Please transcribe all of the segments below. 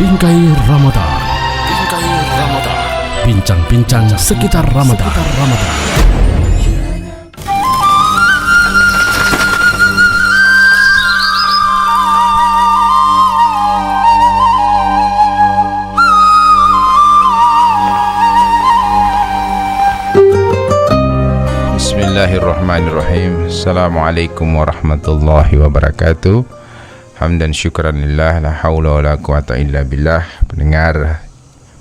Bingkai Ramadan. Bingkai Ramadan. Bincang-bincang sekitar Ramadan. Bismillahirrahmanirrahim. Assalamualaikum warahmatullahi wabarakatuh. Hamdan syukran lillah, la haula wa la quwata illa billah. Pendengar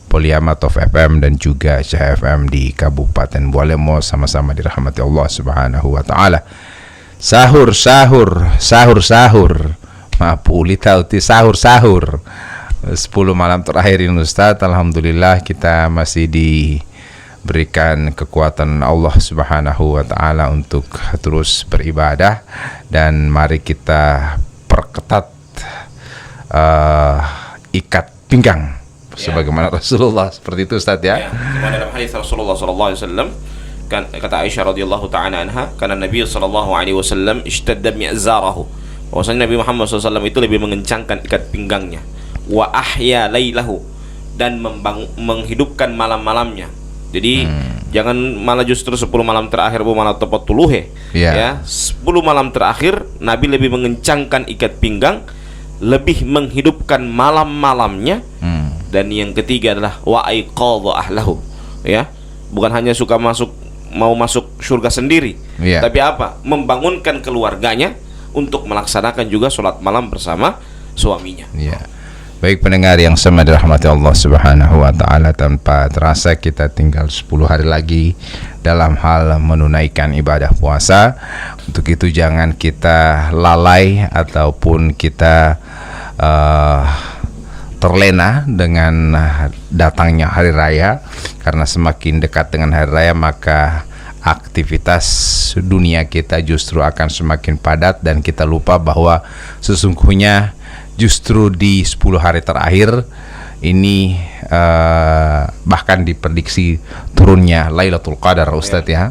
Poliamat of FM dan juga Syah FM di Kabupaten Bualemo, sama-sama dirahmati Allah Subhanahu wa taala. Sahur. Mapuli tauti sahur. 10 malam terakhir ini Ustaz, alhamdulillah kita masih diberikan kekuatan Allah Subhanahu wa taala untuk terus beribadah, dan mari kita perketat ikat pinggang sebagaimana Rasulullah, seperti itu Ustaz ya. Sebagaimana dalam hadis Rasulullah sallallahu alaihi wasallam, kan kata Aisyah radhiyallahu ta'ala anha, karena Nabi sallallahu alaihi wasallam ishtadda mi'zarahu, bahwasanya Nabi Muhammad SAW itu lebih mengencangkan ikat pinggangnya, wa ahya lailahu, dan menghidupkan malam-malamnya. Jadi jangan malah justru 10 malam terakhir malah tepat tuluhe. Ya, 10 malam terakhir Nabi lebih mengencangkan ikat pinggang, lebih menghidupkan malam-malamnya. Dan yang ketiga adalah wa aiqadha ahlahu. Ya, bukan hanya suka mau masuk surga sendiri, tapi apa? Membangunkan keluarganya untuk melaksanakan juga sholat malam bersama suaminya. Baik pendengar yang sama dirahmati Allah Subhanahu wa taala, tanpa terasa kita tinggal 10 hari lagi dalam hal menunaikan ibadah puasa. Untuk itu jangan kita lalai ataupun kita terlena dengan datangnya hari raya, karena semakin dekat dengan hari raya maka aktivitas dunia kita justru akan semakin padat, dan kita lupa bahwa sesungguhnya justru di 10 hari terakhir ini bahkan diprediksi turunnya Lailatul Qadar Ustadz ya.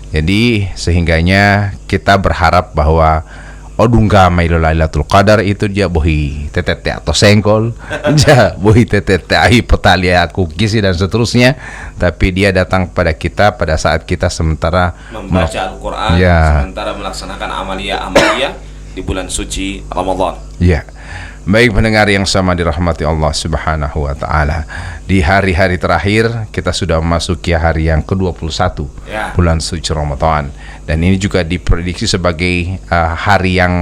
Jadi sehingganya kita berharap bahwa odungga mailo Lailatul Qadar itu dia bohi tetete atau sengkol, ja bohi tetete ahi petalia kukisi dan seterusnya, tapi dia datang pada kita pada saat kita sementara membaca Al-Quran, sementara melaksanakan amalia di bulan suci Ramadan. Ya. Baik pendengar yang sama dirahmati Allah Subhanahu wa taala. Di hari-hari terakhir kita sudah memasuki hari yang ke-21 bulan suci Ramadan. Dan ini juga diprediksi sebagai hari yang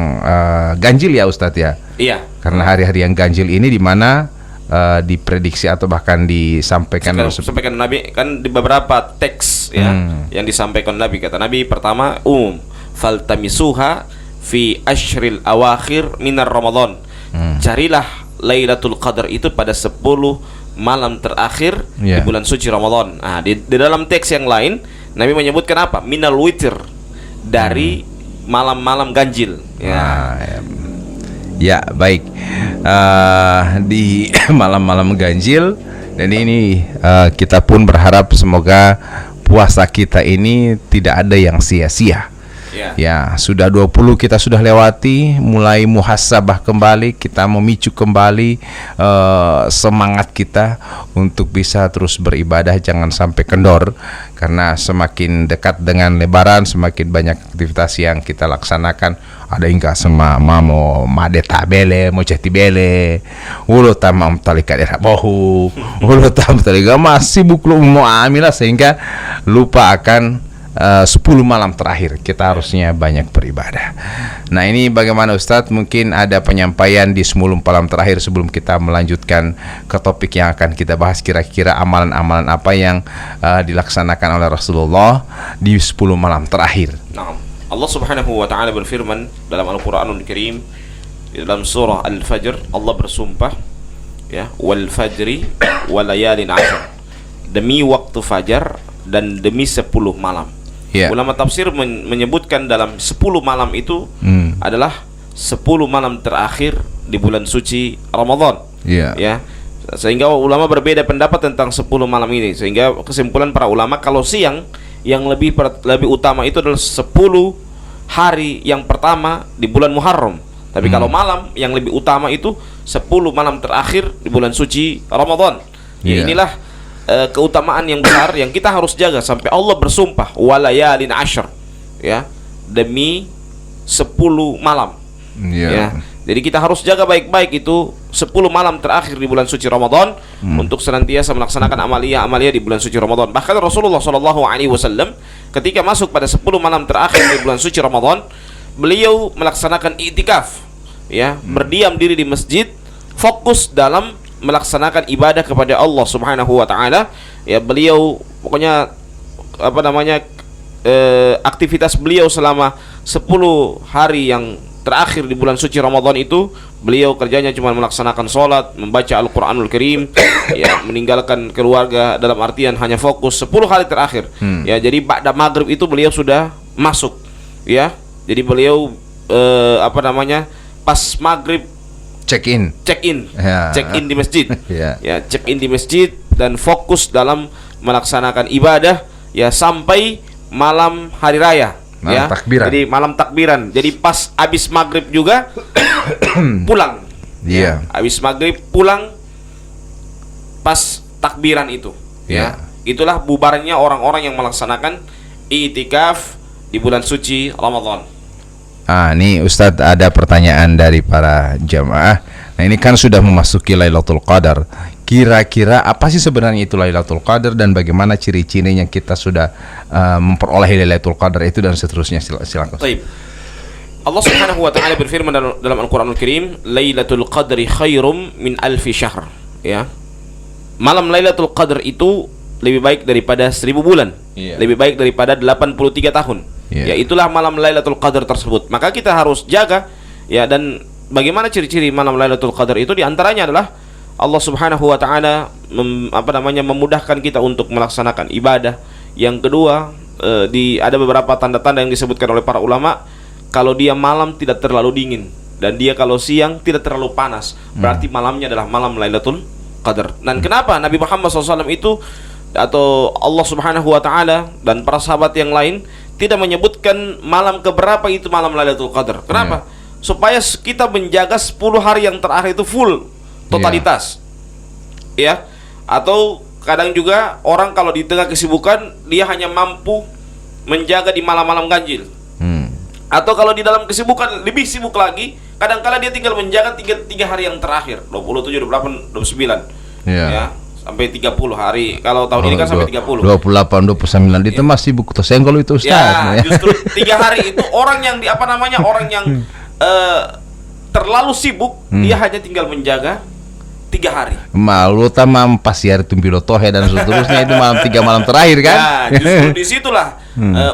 ganjil ya Ustadz ya. Iya. Karena hari-hari yang ganjil ini di mana diprediksi atau bahkan disampaikan Nabi, kan di beberapa teks yang disampaikan Nabi. Kata Nabi pertama, faltamisuha fi ashril awakhir minar Ramadan. Carilah Lailatul Qadar itu pada 10 malam terakhir di bulan suci Ramadan. Nah, di dalam teks yang lain Nabi menyebutkan apa? Minal witir, dari malam-malam ganjil. Ya, baik. Di malam-malam ganjil, dan ini kita pun berharap semoga puasa kita ini tidak ada yang sia-sia. Ya, sudah 20 kita sudah lewati, mulai muhasabah kembali, kita memicu kembali semangat kita untuk bisa terus beribadah, jangan sampai kendor, karena semakin dekat dengan lebaran semakin banyak aktivitas yang kita laksanakan. Ada hingga semama mau madeta bele, mau ceti bele, ulo tamam talika dera bohu, ulo tam talika masih buklu mau amilah, sehingga lupa akan 10 malam terakhir kita harusnya banyak beribadah. Nah ini bagaimana Ustadz, mungkin ada penyampaian di 10 malam terakhir sebelum kita melanjutkan ke topik yang akan kita bahas, kira-kira amalan-amalan apa yang dilaksanakan oleh Rasulullah di 10 malam terakhir. Nah, Allah Subhanahu wa taala berfirman dalam Al-Qur'anul Karim, di dalam surah Al-Fajr, Allah bersumpah ya, wal fajri wa layalin ashr, demi waktu fajar dan demi 10 malam. Ulama tafsir menyebutkan dalam 10 malam itu adalah 10 malam terakhir di bulan suci Ramadan. Ya. Sehingga ulama berbeda pendapat tentang 10 malam ini, sehingga kesimpulan para ulama kalau siang yang lebih utama itu adalah 10 hari yang pertama di bulan Muharram, Tapi kalau malam yang lebih utama itu 10 malam terakhir di bulan suci Ramadan. Ya, inilah keutamaan yang besar yang kita harus jaga sampai Allah bersumpah walayalin ashr, ya, demi 10 malam. Ya. Jadi kita harus jaga baik-baik itu 10 malam terakhir di bulan suci Ramadan untuk senantiasa melaksanakan amalia-amalia di bulan suci Ramadan. Bahkan Rasulullah SAW ketika masuk pada 10 malam terakhir di bulan suci Ramadan, beliau melaksanakan i'tikaf, ya, berdiam diri di masjid, fokus dalam melaksanakan ibadah kepada Allah Subhanahu wa taala. Ya, beliau pokoknya aktivitas beliau selama 10 hari yang terakhir di bulan suci Ramadan itu, beliau kerjanya cuma melaksanakan sholat, membaca Al-Quranul Karim, ya, meninggalkan keluarga, dalam artian hanya fokus 10 hari terakhir. Ya, jadi ba'da maghrib itu beliau sudah masuk, ya. Jadi beliau pas maghrib check in di masjid. Ya, check in di masjid dan fokus dalam melaksanakan ibadah, ya, sampai malam hari raya. Ya, takbiran. Jadi malam takbiran. Jadi pas habis maghrib juga pulang. Ya, habis maghrib pulang pas takbiran itu. Ya, itulah bubarnya orang-orang yang melaksanakan i'tikaf di bulan suci Ramadan. Nih Ustadz, ada pertanyaan dari para jamaah. Nah, ini kan sudah memasuki Lailatul Qadar. Kira-kira apa sih sebenarnya itu Lailatul Qadar dan bagaimana ciri-cirinya kita sudah memperoleh Lailatul Qadar itu dan seterusnya? Silakan. Baik. Allah Subhanahu wa taala berfirman dalam Al-Qur'anul Karim, "Lailatul Qadri khairum min alfi syahr." Ya. Malam Lailatul Qadar itu lebih baik daripada 1000 bulan. Lebih baik daripada 83 tahun. Ya, itulah malam Lailatul Qadar tersebut. Maka kita harus jaga, ya. Dan bagaimana ciri-ciri malam Lailatul Qadar itu? Di antaranya adalah Allah Subhanahu wa taala memudahkan kita untuk melaksanakan ibadah. Yang kedua, ada beberapa tanda-tanda yang disebutkan oleh para ulama. Kalau dia malam tidak terlalu dingin dan dia kalau siang tidak terlalu panas, berarti malamnya adalah malam Lailatul Qadar. Dan kenapa Nabi Muhammad SAW itu atau Allah Subhanahu wa taala dan para sahabat yang lain tidak menyebutkan malam keberapa itu malam Lailatul Qadar? Kenapa? Supaya kita menjaga 10 hari yang terakhir itu full totalitas. Ya. Atau kadang juga orang kalau di tengah kesibukan dia hanya mampu menjaga di malam-malam ganjil. Atau kalau di dalam kesibukan lebih sibuk lagi, kadang-kala dia tinggal menjaga 3 hari yang terakhir, 27, 28, 29. Ya. Sampai 30 hari. Kalau tahun ini kan sampai 30. 28, 29 itu masih buku tersenggol itu Ustaz. Ya, justru 3 hari itu orang yang orang yang terlalu sibuk, dia hanya tinggal menjaga 3 hari. Malu tamam pasiar tumpilo tohe dan seterusnya itu malam 3 malam terakhir kan? Ya, justru disitulah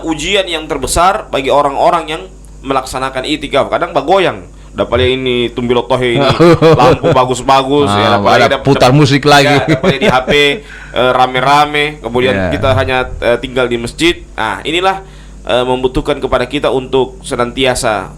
ujian yang terbesar bagi orang-orang yang melaksanakan i'tikaf. Kadang bagoyang. Dapat ini tumbilo tohe ini lampu bagus-bagus, ya, dapat putar musik lagi. Dapat di HP rame-rame, kemudian kita hanya tinggal di masjid. Nah, inilah membutuhkan kepada kita untuk senantiasa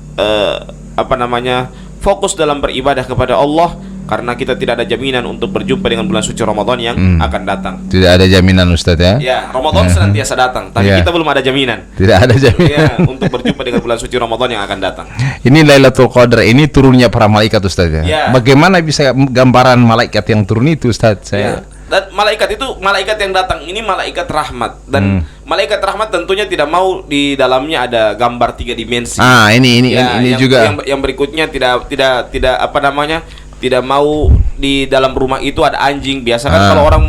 fokus dalam beribadah kepada Allah, karena kita tidak ada jaminan untuk berjumpa dengan bulan suci Ramadan yang akan datang. Tidak ada jaminan Ustaz ya? Ya, Ramadan senantiasa datang, tapi kita belum ada jaminan. Tidak ada jaminan untuk berjumpa dengan bulan suci Ramadan yang akan datang. Ini Lailatul Qadar, ini turunnya para malaikat Ustaz ya? Bagaimana bisa gambaran malaikat yang turun itu Ustaz? Dan malaikat itu malaikat yang datang ini malaikat rahmat, dan malaikat rahmat tentunya tidak mau di dalamnya ada gambar 3 dimensi. Ini juga yang berikutnya tidak mau di dalam rumah itu ada anjing. Biasa kan kalau orang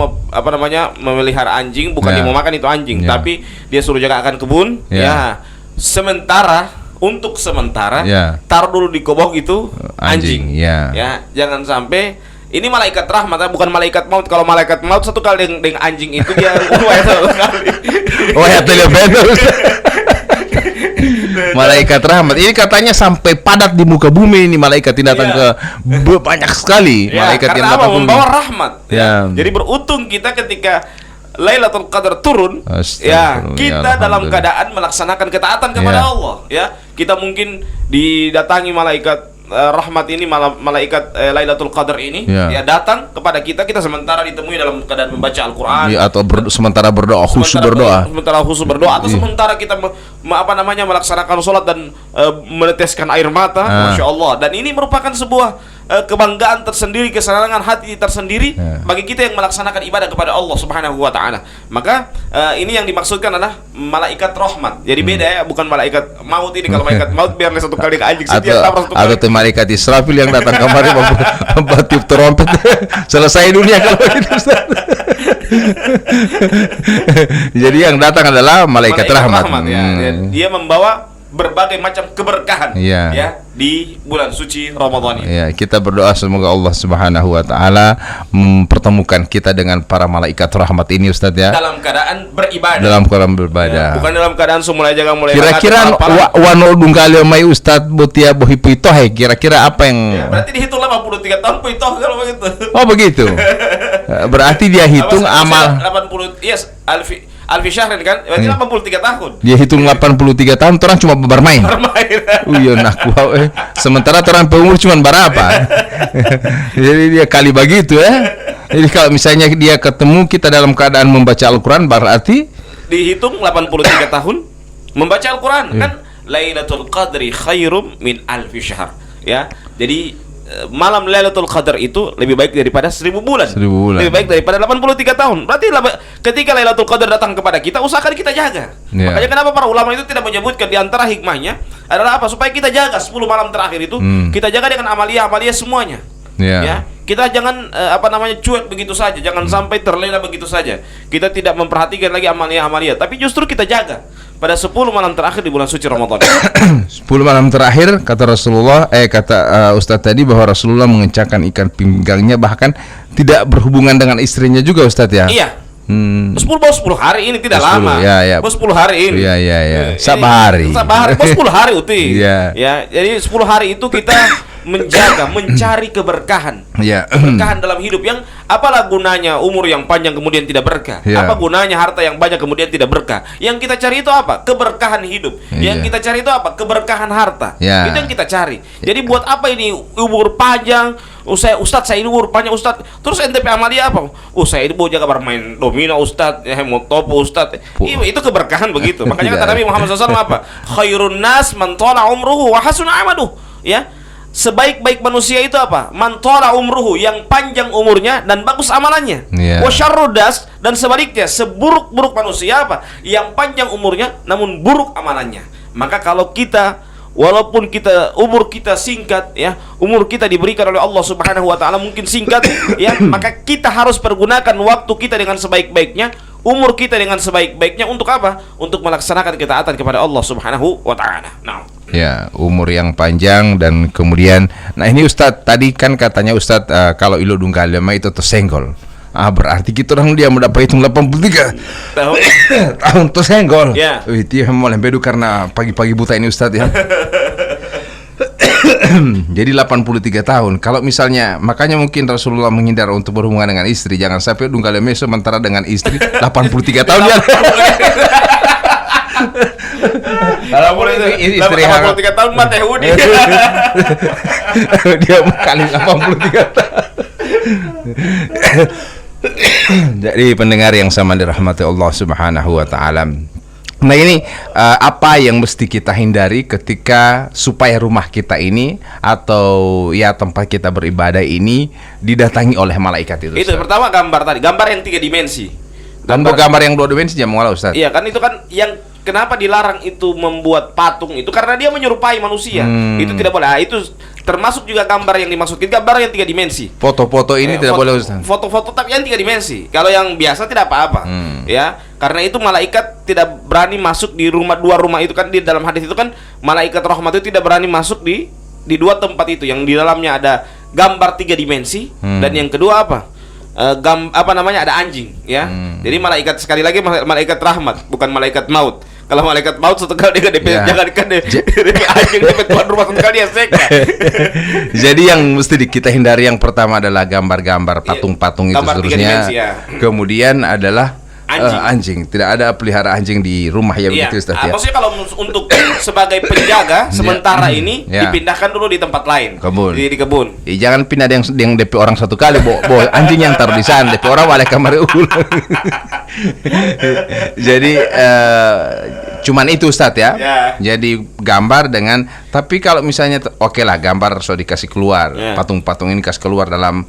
memelihara anjing bukan dia mau makan itu anjing, tapi dia suruh jaga akan kebun. Untuk sementara taruh dulu di kobok itu anjing. Ya, jangan sampai ini malaikat rahmat, bukan malaikat maut. Kalau malaikat maut satu kali dengan anjing itu dia malaikat rahmat ini katanya sampai padat di muka bumi. Ini malaikat yang datang ke banyak sekali. Malaikat yang datang membawa rahmat. Jadi beruntung kita ketika Lailatul Qadar turun, kita dalam keadaan melaksanakan ketaatan kepada Allah. Ya, kita mungkin didatangi malaikat rahmat ini, malaikat Lailatul Qadar ini ya datang kepada kita sementara ditemui dalam keadaan membaca Al-Qur'an atau sementara berdoa, khusyuk berdoa. Sementara khusyuk berdoa atau sementara kita melaksanakan sholat dan meneteskan air mata, Masya Allah. Dan ini merupakan sebuah kebanggaan tersendiri, kesenangan hati tersendiri bagi kita yang melaksanakan ibadah kepada Allah Subhanahu wa taala. Maka ini yang dimaksudkan adalah malaikat rahmat. Jadi beda ya, bukan malaikat maut ini. Kalau malaikat maut biar satu kali ke anjing setiap satu kali. Atau malaikat Israfil yang datang kemari membuat tiup trompet. Selesai dunia kalau begitu, Ustaz. Jadi yang datang adalah malaikat rahmat. Ya. Dia membawa berbagai macam keberkahan ya di bulan suci Ramadan ini. Ya, kita berdoa semoga Allah Subhanahu wa taala mempertemukan kita dengan para malaikat rahmat ini, Ustaz ya. Dalam keadaan beribadah. Ya, bukan dalam keadaan mulai kira-kira wano dungkali mai Ustaz Botia Bohipito kira-kira apa yang berarti dihitung 83 tahun pitoh kalau begitu. Oh begitu. Berarti dia hitung amal 80 Alfi Syahrin kan, berarti 83 tahun. Dia hitung 83 tahun, orang cuma bermain. Iya nak sementara orang pengumur cuma berapa? Jadi dia kali begitu ya. Jadi kalau misalnya dia ketemu kita dalam keadaan membaca Al-Quran, berarti dihitung 83 tahun membaca Al-Quran kan. Lailatul Qadri khairum min alfi syahr ya. Jadi malam Lailatul Qadar itu lebih baik daripada 1000 bulan. Lebih baik daripada 83 tahun. Berarti ketika Lailatul Qadar datang kepada kita, usahakan kita jaga. Makanya kenapa para ulama itu tidak menyebutkan, di antara hikmahnya adalah apa? Supaya kita jaga 10 malam terakhir itu, kita jaga dengan amalia-amalia semuanya. Ya, kita jangan cuek begitu saja, jangan sampai terlena begitu saja. Kita tidak memperhatikan lagi amalia-amalia, tapi justru kita jaga pada 10 malam terakhir di bulan suci Ramadan. 10 malam terakhir kata Rasulullah, Ustaz tadi bahwa Rasulullah mengencangkan ikat pinggangnya, bahkan tidak berhubungan dengan istrinya juga, Ustaz ya. Iya. 10 hari ini tidak 10, lama. Ya. 10 hari ini. Iya. Sabari. 10 hari uti. Ya. Jadi 10 hari itu kita menjaga, mencari keberkahan. Keberkahan dalam hidup. Yang apalah gunanya umur yang panjang kemudian tidak berkah? Apa gunanya harta yang banyak kemudian tidak berkah? Yang kita cari itu apa? Keberkahan hidup. Yang kita cari itu apa? Keberkahan harta. Itu yang kita cari. Jadi buat apa ini umur panjang? Ustaz saya ini umur panjang Ustaz. Terus NTP amalia apa? Saya ini mau jaga bermain domino Ustaz, mau topo Ustaz. Itu keberkahan begitu. Makanya kata Nabi Muhammad SAW apa? Khairun nas man tala umruhu wa hasuna amaluhu. Ya. Sebaik-baik manusia itu apa? Man tala umruhu, yang panjang umurnya dan bagus amalannya. Wa syarrud das, dan sebaliknya seburuk-buruk manusia apa? Yang panjang umurnya namun buruk amalannya. Maka kalau kita walaupun umur kita singkat ya, umur kita diberikan oleh Allah Subhanahu wa taala mungkin singkat ya, maka kita harus pergunakan waktu kita dengan sebaik-baiknya, umur kita dengan sebaik-baiknya untuk apa? Untuk melaksanakan ketaatan kepada Allah Subhanahu wa taala. Ya, umur yang panjang dan kemudian ini Ustadz tadi kan katanya Ustadz kalau ilo dungkalema itu tersenggol. Berarti kita orang dia mendapat hitung 83 tahun tersenggol. Itu mulai bedu karena pagi-pagi buta ini Ustadz ya. Jadi 83 tahun. Kalau misalnya, makanya mungkin Rasulullah menghindar untuk berhubungan dengan istri. Jangan sampai dungkalema sementara dengan istri 83 tahun ya. Kalau boleh istri 83 tahun mah teh Udi. Dia kali 83 tahun. Jadi pendengar yang sama dirahmati Allah Subhanahu wa taala. Nah ini apa yang mesti kita hindari ketika supaya rumah kita ini atau ya tempat kita beribadah ini didatangi oleh malaikat itu? Itu pertama gambar tadi, gambar yang 3 dimensi. Gambar yang 2 dimensi jangan mengolah Ustaz. Iya kan, itu kan yang kenapa dilarang itu membuat patung itu karena dia menyerupai manusia. Itu tidak boleh. Itu termasuk juga gambar yang dimaksudkan, gambar yang 3 dimensi. Foto-foto ini tidak boleh Ustaz. Foto-foto tapi yang 3 dimensi. Kalau yang biasa tidak apa-apa. Ya, karena itu malaikat tidak berani masuk di dua rumah itu kan, di dalam hadis itu kan malaikat rahmat itu tidak berani masuk di 2 tempat itu yang di dalamnya ada gambar 3 dimensi dan yang kedua apa? Ada anjing ya. Jadi malaikat, sekali lagi malaikat rahmat bukan malaikat maut. Kalau malaikat maut satu kali dia jangan anjing DP tuan rumah satu kali dia seka. Jadi yang mesti kita hindari yang pertama adalah gambar-gambar patung-patung itu seterusnya. Kemudian adalah Anjing. Tidak ada pelihara anjing di rumah ya, Iya. begitu Ustaz ya. Maksudnya kalau untuk sebagai penjaga sementara ini dipindahkan dulu di tempat lain. Kebun. Di kebun. Jangan pindah yang DP orang satu kali, anjing yang taruh di sana, DP orang balik kamar ulang. Jadi cuman itu Ustaz ya. Jadi gambar dengan, tapi kalau misalnya oke lah, gambar so dikasih keluar, patung-patung ini kasih keluar dalam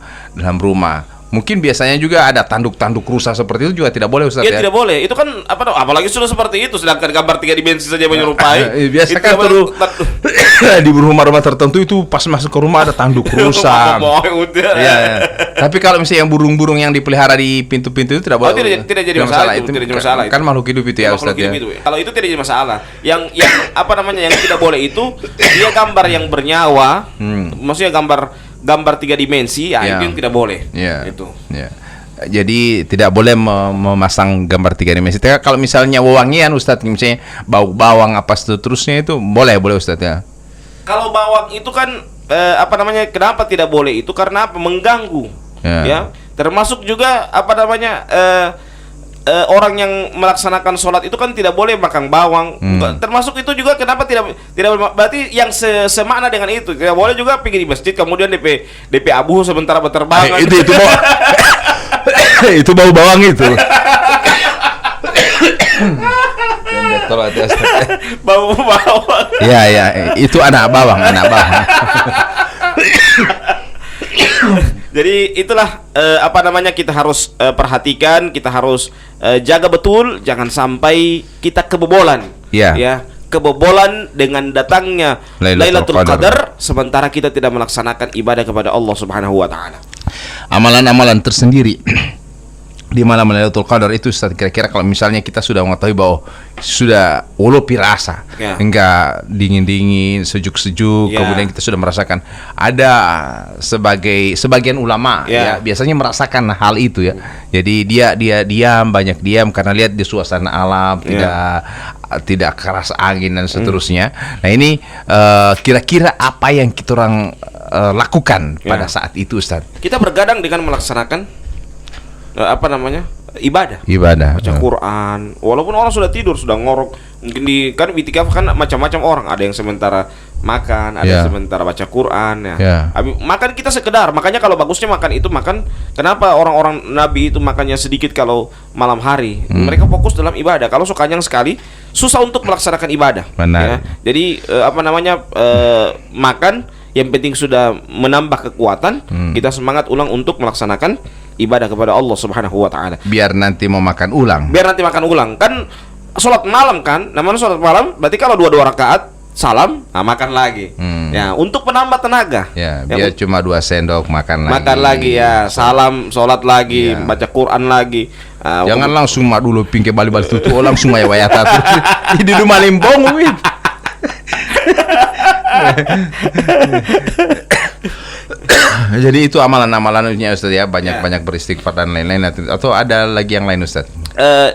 rumah. Mungkin biasanya juga ada tanduk-tanduk rusa seperti itu juga tidak boleh Ustaz ya. Tidak boleh. Itu kan apalagi sudah seperti itu, sedangkan gambar 3 dimensi saja menyerupai. Biasa kan di rumah-rumah tertentu itu pas masuk ke rumah ada tanduk rusa. Ya. Tapi kalau misalnya yang burung-burung yang dipelihara di pintu-pintu itu tidak boleh. Tidak jadi masalah itu. Tidak jadi masalah. Kan makhluk hidup itu ya Ustaz ya. Kalau itu tidak jadi masalah. Yang yang tidak boleh itu dia gambar yang bernyawa. Maksudnya gambar 3 dimensi, itu yang tidak boleh. Itu. Jadi tidak boleh memasang gambar 3 dimensi. Kalau misalnya wewangian Ustadz, misalnya bawang apa seterusnya itu boleh Ustadz ya. Kalau bawang itu kan kenapa tidak boleh itu? Karena mengganggu. Ya. Termasuk juga orang yang melaksanakan sholat itu kan tidak boleh makan bawang. Termasuk itu juga kenapa tidak berarti yang semakna dengan itu. Tidak boleh juga pergi di masjid kemudian DP abu sementara berterbangan. Itu bau itu bau bawang itu. Bau bawang. Ya, itu anak bawang. Jadi itulah kita harus perhatikan, kita harus jaga betul, jangan sampai kita kebobolan. Ya, kebobolan dengan datangnya Lailatul Qadar sementara kita tidak melaksanakan ibadah kepada Allah Subhanahu wa taala. Amalan-amalan tersendiri di malam Lailatul Qadar itu Ustaz, kira-kira kalau misalnya kita sudah mengetahui bahwa sudah pirasa, enggak dingin-dingin, sejuk-sejuk, kemudian kita sudah merasakan, ada sebagian ulama ya biasanya merasakan hal itu ya. Jadi dia banyak diam karena lihat di suasana alam, tidak keras angin dan seterusnya. Nah ini kira-kira apa yang kita orang lakukan pada saat itu Ustaz? Kita bergadang dengan melaksanakan ibadah baca Quran, walaupun orang sudah tidur, sudah ngorok. Mungkin kan itikaf kan macam-macam orang, ada yang sementara makan, ada yang sementara baca Quran makan kita sekedar, makanya kalau bagusnya makan kenapa orang-orang Nabi itu makannya sedikit kalau malam hari. Mereka fokus dalam ibadah. Kalau sukanya sekali susah untuk melaksanakan ibadah. Jadi makan yang penting sudah menambah kekuatan, kita semangat ulang untuk melaksanakan ibadah kepada Allah Subhanahu wa taala. Biar nanti mau makan ulang. Kan sholat malam kan, namanya sholat malam berarti kalau 2 rakaat salam, makan lagi. Ya, untuk menambah tenaga. Ya, biar cuma 2 sendok makan lagi ya, salam, sholat lagi, baca Quran lagi. Jangan langsung dulu pingke bali-bali tutu langsung waya terus. Di rumah limbong wit. Jadi itu amalan-amalannya Ustaz ya, banyak beristighfar dan lain-lain. Atau ada lagi yang lain Ustaz?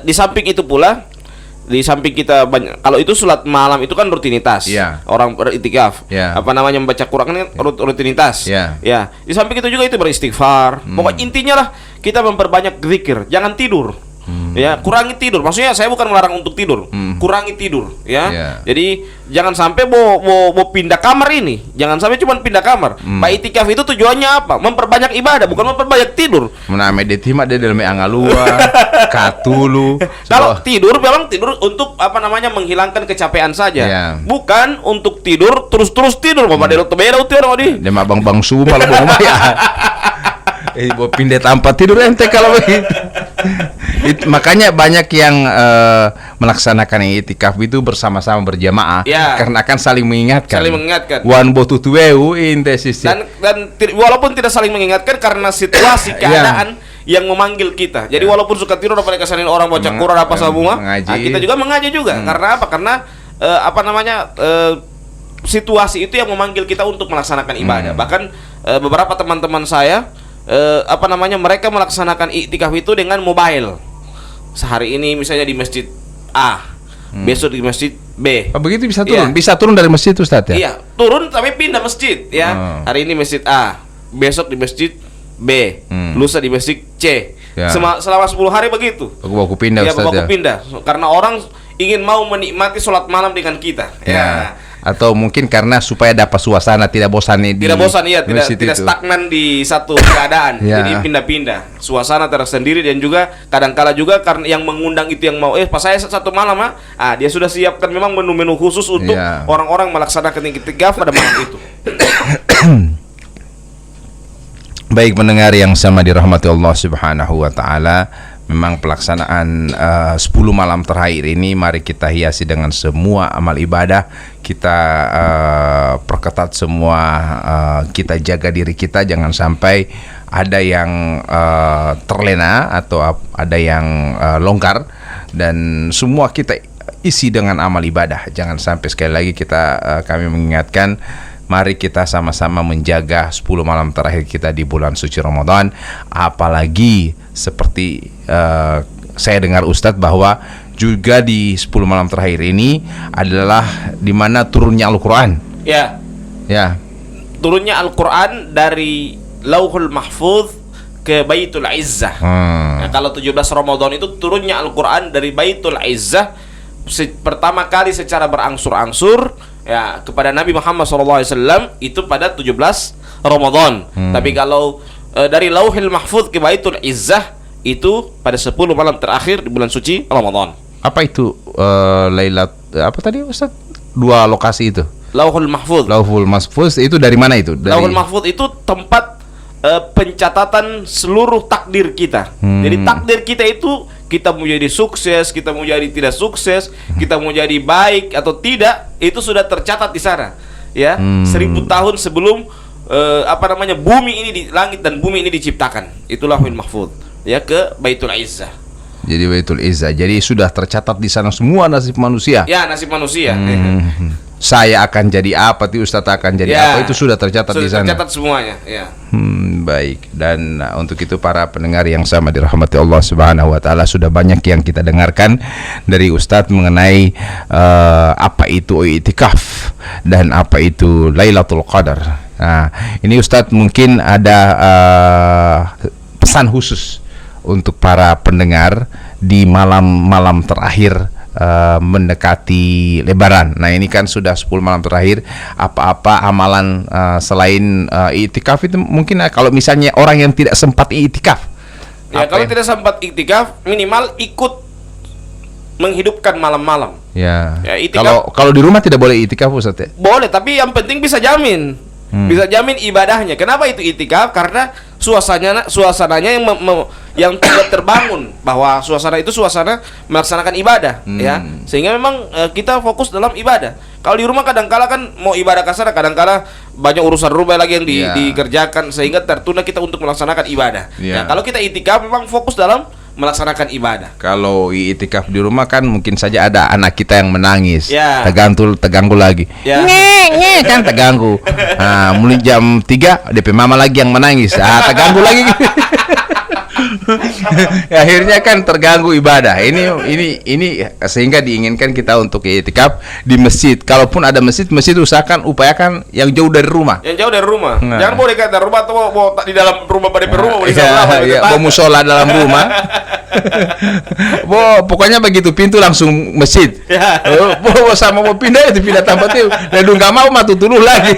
Di samping itu pula, di samping kita kalau itu sholat malam itu kan rutinitas. Orang beritikaf, membaca Quran kan rutinitas. Di samping itu juga itu beristighfar. Pokoknya intinya lah kita memperbanyak zikir, jangan tidur. Ya, kurangi tidur. Maksudnya saya bukan melarang untuk tidur, kurangi tidur ya. Jadi jangan sampai mau pindah kamar ini. Jangan sampai cuma pindah kamar. Pak itikaf itu tujuannya apa? Memperbanyak ibadah, bukan memperbanyak tidur. Mename detima de dalam angalua, katulu. Kalau tidur memang tidur untuk menghilangkan kecapean saja. Bukan untuk tidur terus tidur. Mama delok tebero tidur di. Dem abang-bang suma lo bang ya. Mau pindah tanpa tidur ente kalau begitu. Makanya banyak yang melaksanakan itikaf itu bersama-sama berjamaah karena akan saling mengingatkan. Wan botu tuweu inte sistem. Dan walaupun tidak saling mengingatkan karena situasi keadaan yang memanggil kita. Jadi walaupun suka tidur apalagi kesanin orang baca Quran apa semua, kita juga mengaji juga. Karena apa? Karena situasi itu yang memanggil kita untuk melaksanakan ibadah. Bahkan beberapa teman-teman saya mereka melaksanakan iktikaf itu dengan mobile. Sehari ini misalnya di masjid A, besok di masjid B. Begitu bisa turun, bisa turun dari masjid Ustaz ya? Iya, turun tapi pindah masjid ya. Hari ini masjid A, besok di masjid B, lusa di masjid C. Ya. Selama 10 hari begitu. Baku pindah, Ya, Ustaz, baku pindah. Karena orang ingin mau menikmati sholat malam dengan kita. Ya. Atau mungkin karena supaya dapat suasana, tidak bosan di Tidak bosan, ya, tidak itu. stagnan di satu keadaan. Ya. Jadi pindah-pindah, suasana tersendiri, dan juga kadang-kala juga karena yang mengundang itu yang mau, pas saya satu malam, dia sudah siapkan memang menu-menu khusus untuk Ya. orang-orang melaksanakan iktikaf pada malam itu. Baik pendengar yang sama dirahmati Allah Subhanahu wa taala, memang pelaksanaan 10 malam terakhir ini mari kita hiasi dengan semua amal ibadah. Kita perketat semua, kita jaga diri kita, jangan sampai ada yang terlena atau ada yang longgar, dan semua kita isi dengan amal ibadah. Jangan sampai, sekali lagi kami mengingatkan, mari kita sama-sama menjaga 10 malam terakhir kita di bulan suci Ramadan. Apalagi seperti saya dengar Ustadz bahwa juga di 10 malam terakhir ini adalah di mana turunnya Al-Quran. Ya. Ya. Turunnya Al-Quran dari Lauhul Mahfuz ke Baitul Izzah. Nah, kalau 17 Ramadan itu turunnya Al-Quran dari Baitul Izzah pertama kali secara berangsur-angsur, ya, kepada Nabi Muhammad SAW itu pada 17 Ramadan. Tapi kalau dari Lauhul Mahfuz ke Baitul Izzah itu pada 10 malam terakhir di bulan suci Ramadan. Apa itu Lailat apa tadi Ustaz? 2 lokasi itu. Lauhul Mahfuz. Lauhul Mahfuz itu dari mana itu? Lauhul Mahfuz itu tempat pencatatan seluruh takdir kita. Jadi takdir kita itu, kita mau jadi sukses, kita mau jadi tidak sukses, kita mau jadi baik atau tidak, itu sudah tercatat di sana. Ya, 1000 tahun sebelum bumi ini di langit dan bumi ini diciptakan. Itulah Lauhul Mahfuz. Ya, ke Baitul Izzah. Jadi Baitul Izzah. Jadi sudah tercatat di sana semua nasib manusia. Ya, nasib manusia. Saya akan jadi apa, Ustadz akan jadi apa, itu sudah tercatat di sana. Sudah tercatat semuanya, ya. Baik. Dan untuk itu para pendengar yang sama dirahmati Allah Subhanahu wa taala, sudah banyak yang kita dengarkan dari Ustadz mengenai apa itu i'tikaf dan apa itu Lailatul Qadar. Nah, ini Ustadz mungkin ada pesan khusus untuk para pendengar di malam-malam terakhir mendekati Lebaran. Nah, ini kan sudah 10 malam terakhir. Apa-apa amalan selain i'tikaf itu mungkin kalau misalnya orang yang tidak sempat i'tikaf. Ya, kalau tidak sempat i'tikaf, minimal ikut menghidupkan malam-malam. Ya. I'tikaf, kalau di rumah tidak boleh i'tikaf, Ustaz ya? Boleh, tapi yang penting bisa jamin. Bisa jamin ibadahnya. Kenapa itu i'tikaf? Karena suasananya yang tidak terbangun, bahwa suasana itu suasana melaksanakan ibadah, ya. Sehingga memang kita fokus dalam ibadah. Kalau di rumah kadang-kala kan mau ibadah kasar, kadang-kala banyak urusan rumah lagi yang dikerjakan, sehingga tertunda kita untuk melaksanakan ibadah. Ya, kalau kita i'tikaf memang fokus dalam melaksanakan ibadah. Kalau i'tikaf di rumah kan mungkin saja ada anak kita yang menangis, Ya. terganggu lagi, Ya. Nge, kan terganggu. Nah, mulai jam 3 DP mama lagi yang menangis, terganggu lagi. Akhirnya kan terganggu ibadah. Ini sehingga diinginkan kita untuk i'tikaf di masjid. Kalaupun ada masjid upayakan yang jauh dari rumah. Yang jauh dari rumah. Nah. Jangan boleh kata rumah atau mau di dalam rumah, pada rumah, mau musola dalam rumah. Pokoknya begitu pintu langsung masjid. Sama mau pindah itu pindah tempat itu. Dan nggak mau matu dulu lagi.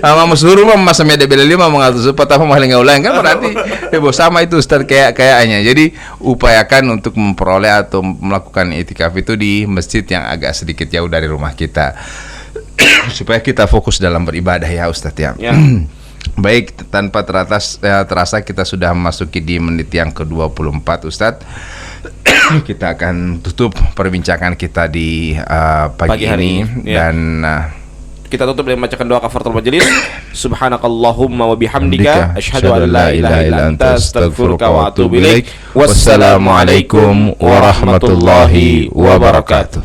Ama suruh masa media bela lima mengatur supaya apa maling ulang kan berarti sama itu Ustaz kayaknya. Jadi upayakan untuk memperoleh atau melakukan i'tikaf itu di masjid yang agak sedikit jauh dari rumah kita. Supaya kita fokus dalam beribadah ya Ustaz ya. Baik, tanpa terasa kita sudah memasuki di menit yang ke-24 Ustadz. Kita akan tutup perbincangan kita di pagi hari ini. Dan kita tutup dengan membacakan doa kafaratul majelis. Subhanakallahumma wa bihamdika asyhadu an la ilaha illa anta astaghfiruka wa atubu ilaik. Wassalamualaikum warahmatullahi wabarakatuh.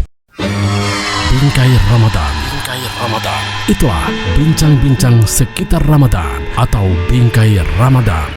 Bingkai Ramadan. Itulah bincang-bincang sekitar Ramadan atau Bingkai Ramadan.